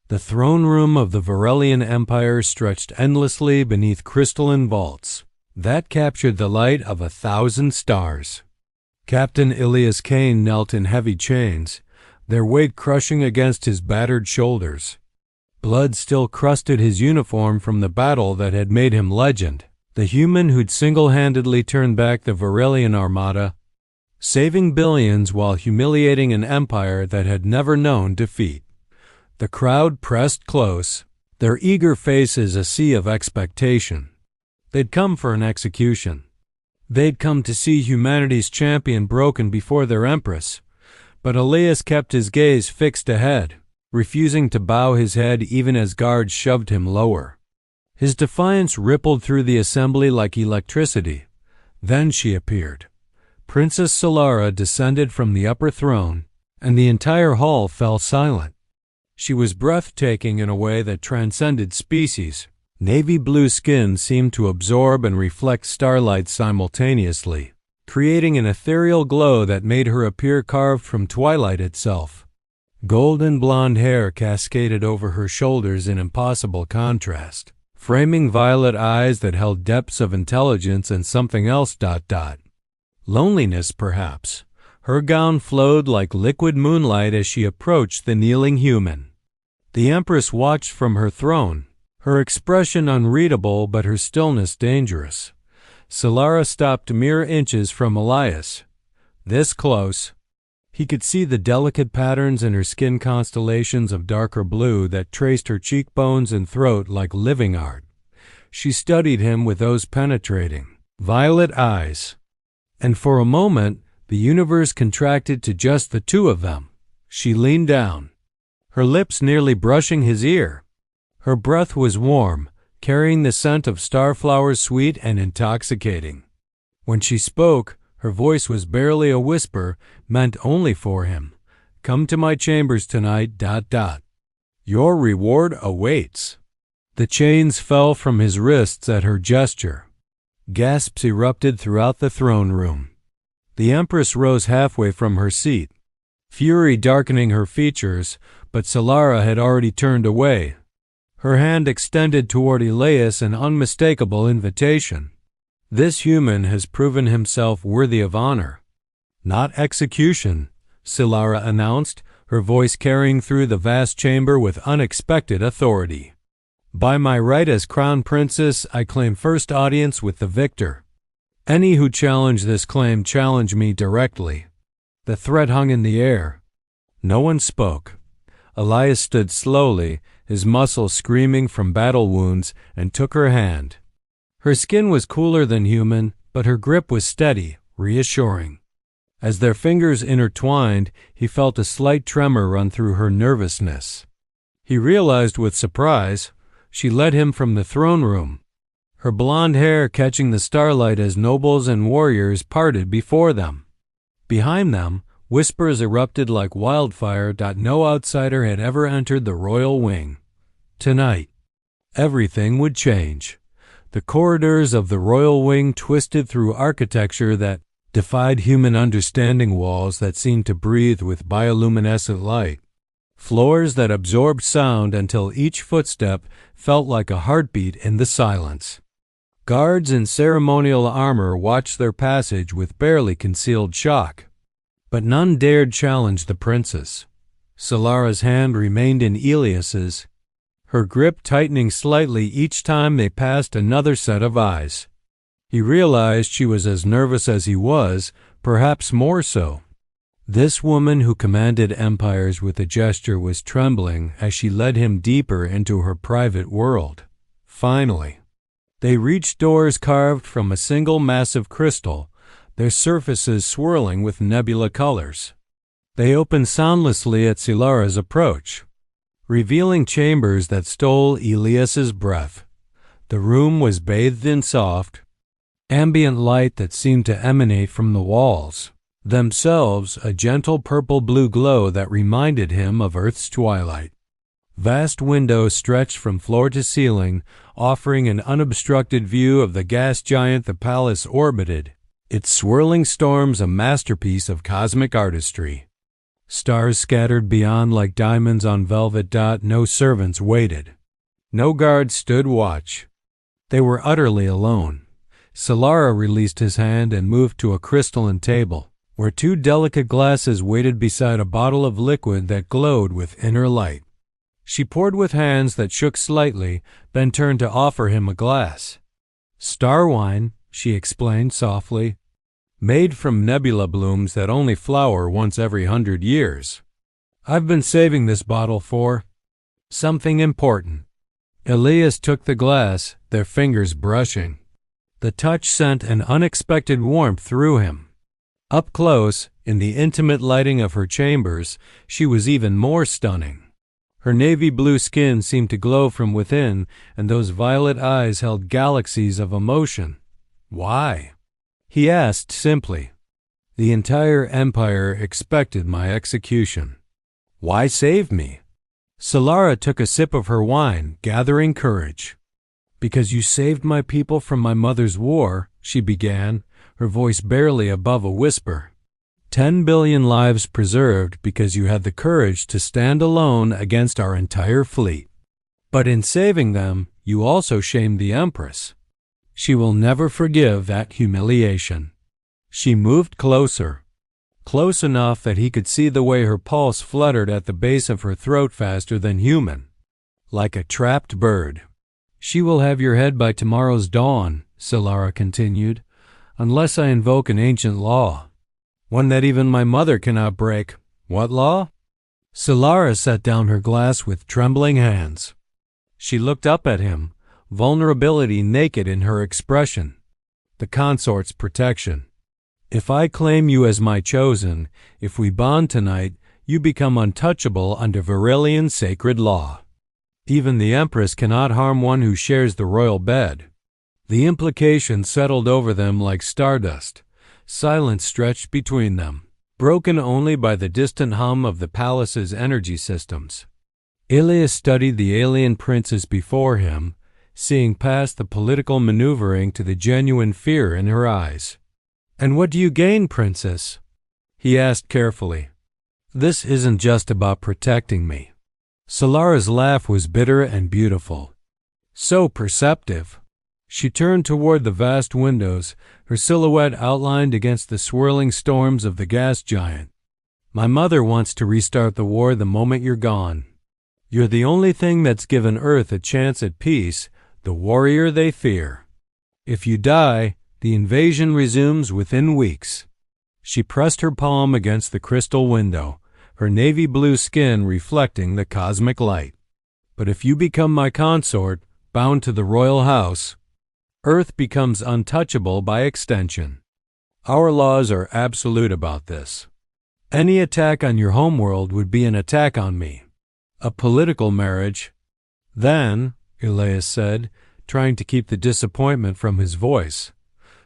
The throne room of the Varelian Empire stretched endlessly beneath crystalline vaults that captured the light of 1,000 stars. Captain Ilias Kane knelt in heavy chains, their weight crushing against his battered shoulders. Blood still crusted his uniform from the battle that had made him legend, the human who'd single-handedly turned back the Varelian armada, saving billions while humiliating an empire that had never known defeat. The crowd pressed close, their eager faces a sea of expectation. They'd come for an execution. They'd come to see humanity's champion broken before their empress. But Ilias kept his gaze fixed ahead, refusing to bow his head even as guards shoved him lower. His defiance rippled through the assembly like electricity. Then she appeared. Princess Solara descended from the upper throne, and the entire hall fell silent. She was breathtaking in a way that transcended species. Navy blue skin seemed to absorb and reflect starlight simultaneously, creating an ethereal glow that made her appear carved from twilight itself. Golden blonde hair cascaded over her shoulders in impossible contrast, framing violet eyes that held depths of intelligence and something else. Loneliness, perhaps. Her gown flowed like liquid moonlight as she approached the kneeling human. The Empress watched from her throne, her expression unreadable but her stillness dangerous. Solara stopped mere inches from Ilias. This close, he could see the delicate patterns in her skin, constellations of darker blue that traced her cheekbones and throat like living art. She studied him with those penetrating, violet eyes. And for a moment, the universe contracted to just the two of them. She leaned down, her lips nearly brushing his ear. Her breath was warm, carrying the scent of starflowers, sweet and intoxicating. When she spoke, her voice was barely a whisper, meant only for him. "Come to my chambers tonight. Your reward awaits." The chains fell from his wrists at her gesture. Gasps erupted throughout the throne room. The Empress rose halfway from her seat, fury darkening her features, but Solara had already turned away. Her hand extended toward Ilias, an unmistakable invitation. "This human has proven himself worthy of honor, not execution," Solara announced, her voice carrying through the vast chamber with unexpected authority. "By my right as Crown Princess, I claim first audience with the victor. Any who challenge this claim challenge me directly." The threat hung in the air. No one spoke. Ilias stood slowly, his muscles screaming from battle wounds, and took her hand. Her skin was cooler than human, but her grip was steady, reassuring. As their fingers intertwined, he felt a slight tremor run through her nervousness. He realized with surprise, she led him from the throne room, her blonde hair catching the starlight as nobles and warriors parted before them. Behind them, whispers erupted like wildfire. No outsider had ever entered the royal wing. Tonight, everything would change. The corridors of the royal wing twisted through architecture that defied human understanding, walls that seemed to breathe with bioluminescent light, floors that absorbed sound until each footstep felt like a heartbeat in the silence. Guards in ceremonial armor watched their passage with barely concealed shock. But none dared challenge the princess. Solara's hand remained in Ilias's, her grip tightening slightly each time they passed another set of eyes. He realized she was as nervous as he was, perhaps more so. This woman who commanded empires with a gesture was trembling as she led him deeper into her private world. Finally, they reached doors carved from a single massive crystal, their surfaces swirling with nebula colors. They opened soundlessly at Solara's approach, revealing chambers that stole Ilias's breath. The room was bathed in soft, ambient light that seemed to emanate from the walls, themselves a gentle purple-blue glow that reminded him of Earth's twilight. Vast windows stretched from floor to ceiling, offering an unobstructed view of the gas giant the palace orbited, its swirling storms a masterpiece of cosmic artistry. Stars scattered beyond like diamonds on velvet. No servants waited. No guards stood watch. They were utterly alone. Solara released his hand and moved to a crystalline table, where two delicate glasses waited beside a bottle of liquid that glowed with inner light. She poured with hands that shook slightly, then turned to offer him a glass. "Star wine," she explained softly, "made from nebula blooms that only flower once every 100 years. I've been saving this bottle for something important." Elias took the glass, their fingers brushing. The touch sent an unexpected warmth through him. Up close, in the intimate lighting of her chambers, she was even more stunning. Her navy blue skin seemed to glow from within, and those violet eyes held galaxies of emotion. "Why?" he asked simply. "The entire empire expected my execution. Why save me?" Solara took a sip of her wine, gathering courage. "Because you saved my people from my mother's war," she began, her voice barely above a whisper. 10 billion lives preserved because you had the courage to stand alone against our entire fleet. But in saving them, you also shamed the Empress. She will never forgive that humiliation." She moved closer, close enough that he could see the way her pulse fluttered at the base of her throat faster than human, like a trapped bird. "She will have your head by tomorrow's dawn," Solara continued, "unless I invoke an ancient law. One that even my mother cannot break." "What law?" Solara set down her glass with trembling hands. She looked up at him, vulnerability naked in her expression. "The consort's protection. If I claim you as my chosen, if we bond tonight, you become untouchable under Verilian sacred law. Even the Empress cannot harm one who shares the royal bed." The implication settled over them like stardust. Silence stretched between them, broken only by the distant hum of the palace's energy systems. Elias studied the alien princes before him, seeing past the political maneuvering to the genuine fear in her eyes. "And what do you gain, Princess?" he asked carefully. "This isn't just about protecting me." Solara's laugh was bitter and beautiful, so perceptive. She turned toward the vast windows, her silhouette outlined against the swirling storms of the gas giant. "My mother wants to restart the war the moment you're gone. You're the only thing that's given Earth a chance at peace, the warrior they fear. If you die, the invasion resumes within weeks." She pressed her palm against the crystal window, her navy blue skin reflecting the cosmic light. "But if you become my consort, bound to the royal house, Earth becomes untouchable by extension. Our laws are absolute about this. Any attack on your homeworld would be an attack on me. A political marriage." "Then," Elias said, trying to keep the disappointment from his voice.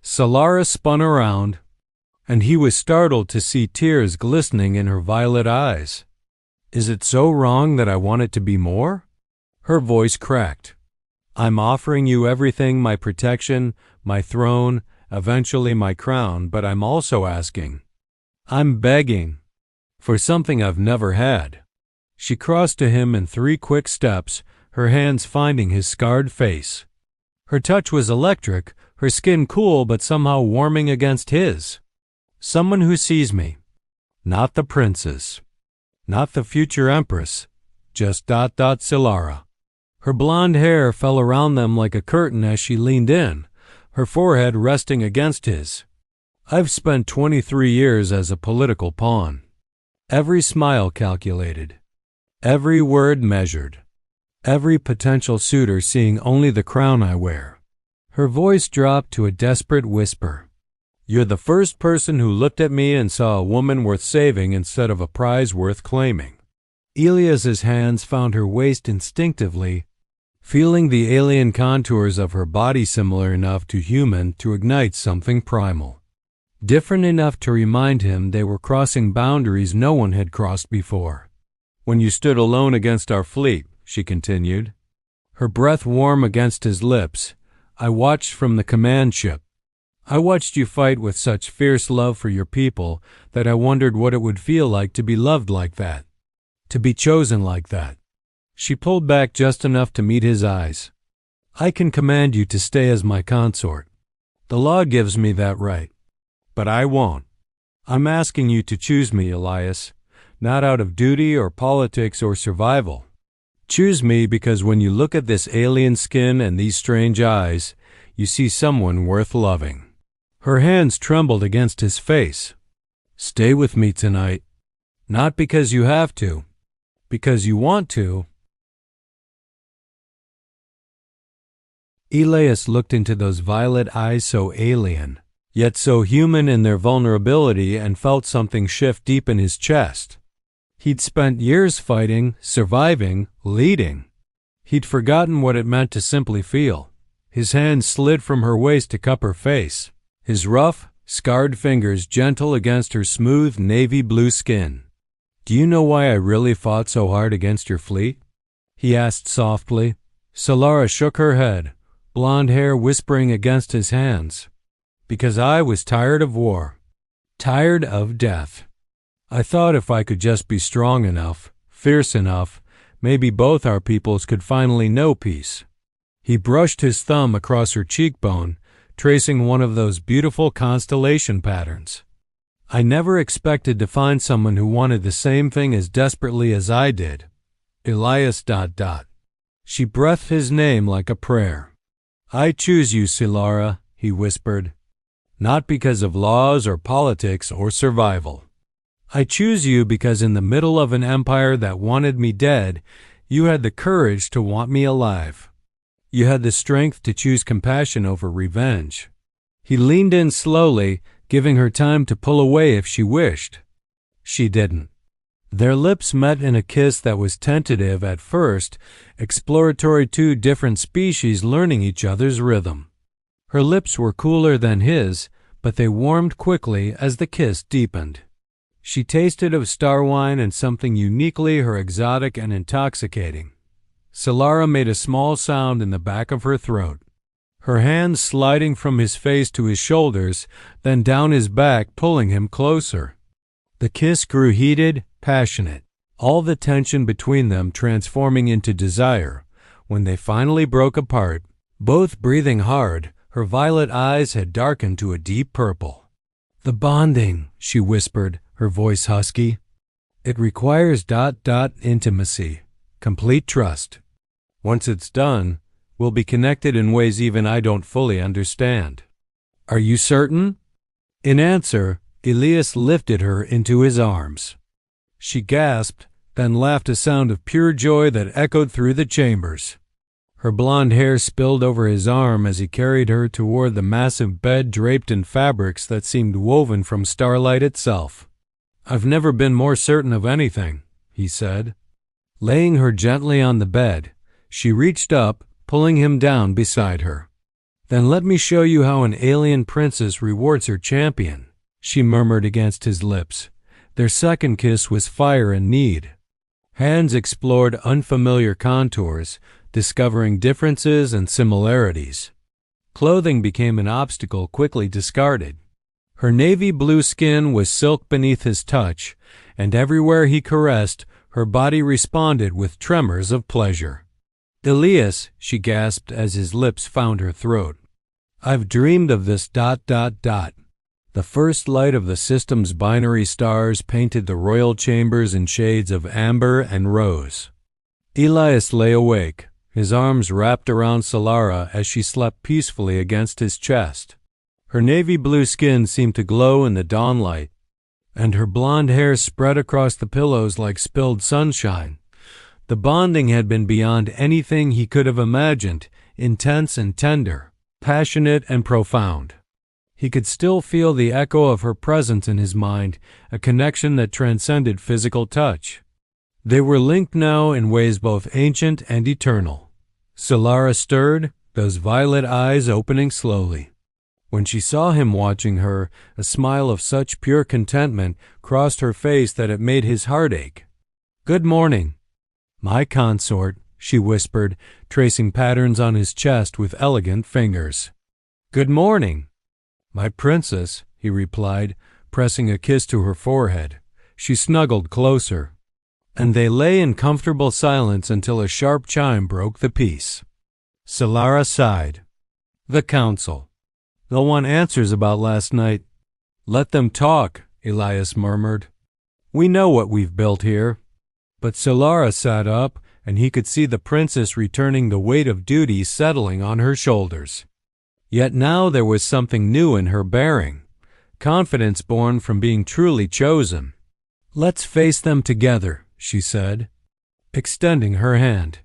Solara spun around, and he was startled to see tears glistening in her violet eyes. "Is it so wrong that I want it to be more?" Her voice cracked. "I'm offering you everything, my protection, my throne, eventually my crown, but I'm also asking. I'm begging for something I've never had." She crossed to him in 3 quick steps, her hands finding his scarred face. Her touch was electric, her skin cool but somehow warming against his. "Someone who sees me. Not the princess. Not the future empress. Just ... Solara." Her blonde hair fell around them like a curtain as she leaned in, her forehead resting against his. "I've spent 23 years as a political pawn. Every smile calculated. Every word measured. Every potential suitor seeing only the crown I wear." Her voice dropped to a desperate whisper. "You're the first person who looked at me and saw a woman worth saving instead of a prize worth claiming." Elias's hands found her waist instinctively, feeling the alien contours of her body similar enough to human to ignite something primal. Different enough to remind him they were crossing boundaries no one had crossed before. "When you stood alone against our fleet," she continued, her breath warm against his lips, "I watched from the command ship. I watched you fight with such fierce love for your people that I wondered what it would feel like to be loved like that, to be chosen like that." She pulled back just enough to meet his eyes. "I can command you to stay as my consort. The law gives me that right. But I won't. I'm asking you to choose me, Elias, not out of duty or politics or survival. Choose me because when you look at this alien skin and these strange eyes, you see someone worth loving." Her hands trembled against his face. "Stay with me tonight. Not because you have to, because you want to." Elias looked into those violet eyes so alien, yet so human in their vulnerability, and felt something shift deep in his chest. He'd spent years fighting, surviving, leading. He'd forgotten what it meant to simply feel. His hand slid from her waist to cup her face, his rough, scarred fingers gentle against her smooth navy blue skin. "Do you know why I really fought so hard against your fleet?" he asked softly. Solara shook her head, blonde hair whispering against his hands. "Because I was tired of war, tired of death. I thought if I could just be strong enough, fierce enough, maybe both our peoples could finally know peace." He brushed his thumb across her cheekbone, tracing one of those beautiful constellation patterns. "I never expected to find someone who wanted the same thing as desperately as I did. Elias ... She breathed his name like a prayer. "I choose you, Solara," he whispered. "Not because of laws or politics or survival. I choose you because in the middle of an empire that wanted me dead, you had the courage to want me alive. You had the strength to choose compassion over revenge." He leaned in slowly, giving her time to pull away if she wished. She didn't. Their lips met in a kiss that was tentative at first, exploratory, two different species learning each other's rhythm. Her lips were cooler than his, but they warmed quickly as the kiss deepened. She tasted of star wine and something uniquely her exotic and intoxicating. Solara made a small sound in the back of her throat, her hands sliding from his face to his shoulders, then down his back, pulling him closer. The kiss grew heated, passionate, all the tension between them transforming into desire. When they finally broke apart, both breathing hard, her violet eyes had darkened to a deep purple. "The bonding," she whispered, her voice husky. "It requires ... intimacy, complete trust. Once it's done, we'll be connected in ways even I don't fully understand." "Are you certain?" In answer, Elias lifted her into his arms. She gasped, then laughed a sound of pure joy that echoed through the chambers. Her blonde hair spilled over his arm as he carried her toward the massive bed draped in fabrics that seemed woven from starlight itself. "I've never been more certain of anything," he said. Laying her gently on the bed, she reached up, pulling him down beside her. "Then let me show you how an alien princess rewards her champion," she murmured against his lips. Their second kiss was fire and need. Hands explored unfamiliar contours, discovering differences and similarities. Clothing became an obstacle quickly discarded. Her navy blue skin was silk beneath his touch, and everywhere he caressed, her body responded with tremors of pleasure. "Elias," she gasped as his lips found her throat. "I've dreamed of this ... The first light of the system's binary stars painted the royal chambers in shades of amber and rose." Elias lay awake, his arms wrapped around Solara as she slept peacefully against his chest. Her navy blue skin seemed to glow in the dawnlight, and her blonde hair spread across the pillows like spilled sunshine. The bonding had been beyond anything he could have imagined, intense and tender, passionate and profound. He could still feel the echo of her presence in his mind, a connection that transcended physical touch. They were linked now in ways both ancient and eternal. Solara stirred, those violet eyes opening slowly. When she saw him watching her, a smile of such pure contentment crossed her face that it made his heart ache. "Good morning, my consort," she whispered, tracing patterns on his chest with elegant fingers. "Good morning, "My princess," he replied, pressing a kiss to her forehead. She snuggled closer, and they lay in comfortable silence until a sharp chime broke the peace. Solara sighed. The council. "No one answers about last night." "Let them talk," Elias murmured. "We know what we've built here." But Solara sat up, and he could see the princess returning the weight of duty settling on her shoulders. Yet now there was something new in her bearing, confidence born from being truly chosen. "Let's face them together," she said, extending her hand.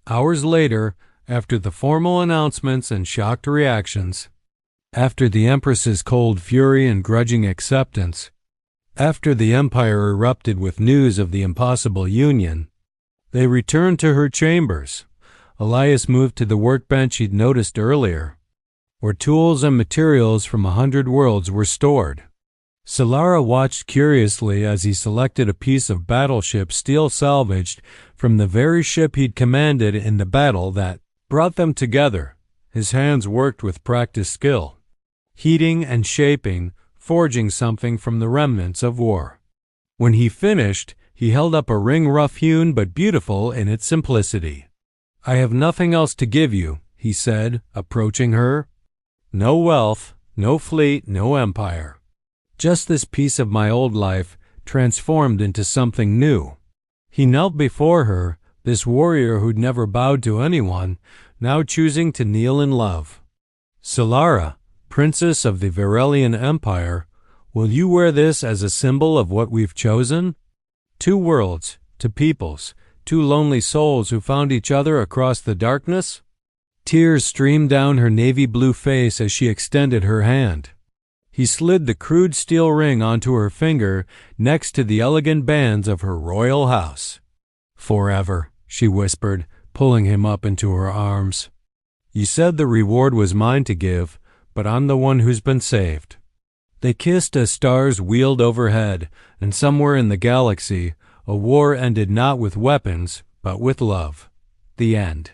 Hours later, after the formal announcements and shocked reactions, after the Empress's cold fury and grudging acceptance, after the empire erupted with news of the impossible union, they returned to her chambers. Elias moved to the workbench he'd noticed earlier, where tools and materials from 100 worlds were stored. Solara watched curiously as he selected a piece of battleship steel salvaged from the very ship he'd commanded in the battle that brought them together. His hands worked with practiced skill, heating and shaping, forging something from the remnants of war. When he finished, he held up a ring rough-hewn but beautiful in its simplicity. "I have nothing else to give you," he said, approaching her. "No wealth, no fleet, no empire. Just this piece of my old life transformed into something new." He knelt before her, this warrior who'd never bowed to anyone, now choosing to kneel in love. "Solara, Princess of the Varelian Empire, will you wear this as a symbol of what we've chosen? 2 worlds, 2 peoples, 2 lonely souls who found each other across the darkness?" Tears streamed down her navy blue face as she extended her hand. He slid the crude steel ring onto her finger next to the elegant bands of her royal house. "Forever," she whispered, pulling him up into her arms. "You said the reward was mine to give, but I'm the one who's been saved." They kissed as stars wheeled overhead, and somewhere in the galaxy, a war ended not with weapons, but with love. The end.